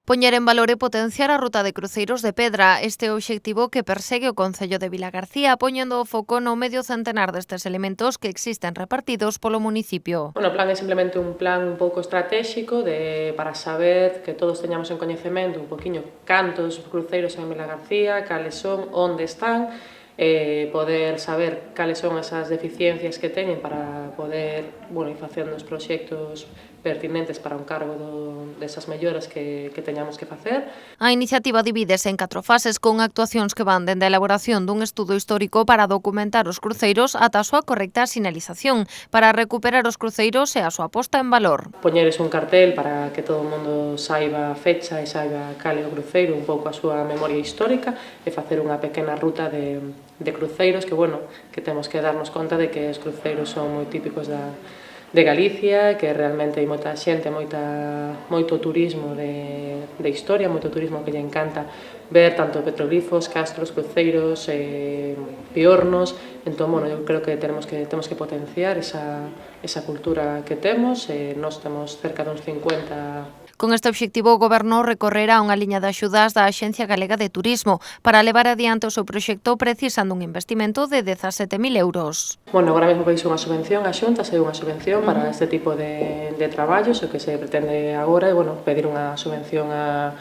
Poñer en valor e potenciar a ruta de cruceiros de Pedra. Este é o obxectivo que persegue o Concello de Vilagarcía, poñendo o foco no medio centenar destes elementos que existen repartidos polo municipio. O plan é simplemente un plan un pouco estratégico para saber que todos teñamos en coñecemento un poquinho cantos cruceiros en Vilagarcía, cales son, onde están, poder saber cales son esas deficiencias que teñen para poder ir facendo os proxectos pertinentes para un cargo desas melloras que teñamos que facer. A iniciativa divídese en 4 fases con actuacións que van dende a elaboración dun estudo histórico para documentar os cruceiros ata a súa correcta sinalización, para recuperar os cruceiros e a súa posta en valor. Poñeres un cartel para que todo o mundo saiba a fecha e saiba cal é o cruceiro, un pouco a súa memoria histórica e facer unha pequena ruta de cruceiros que temos que darnos conta de que os cruceiros son moi típicos de Galicia, que realmente hai moita xente, moito turismo de historia, moito turismo que lle encanta ver tanto petroglifos, castros, cruceiros, piornos. Entón, eu creo que temos que potenciar esa cultura que temos. Nós temos cerca de uns 50. Con este obxectivo, o Goberno recorrerá unha liña de axudas da Axencia Galega de Turismo. Para levar adiante o seu proxecto precisan dun investimento de 17.000 euros. Agora mesmo veis unha subvención, a Xunta sei unha subvención para este tipo de traballos. O que se pretende agora é pedir unha subvención a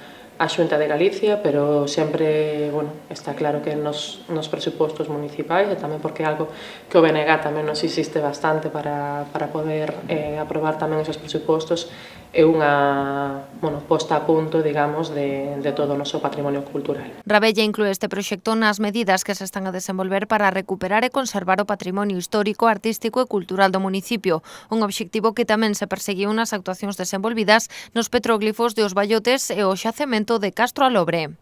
Xunta de Galicia, pero sempre está claro que nos presupostos municipais, e tamén porque é algo que o BNG tamén nos insiste bastante para poder aprobar tamén esos presupostos, é unha posta a punto, digamos, de todo o noso patrimonio cultural. Rabella inclúe este proxecto nas medidas que se están a desenvolver para recuperar e conservar o patrimonio histórico, artístico e cultural do municipio, un obxectivo que tamén se perseguiu nas actuacións desenvolvidas nos petróglifos de Os Ballotes e o xacemento de Castro Alobre.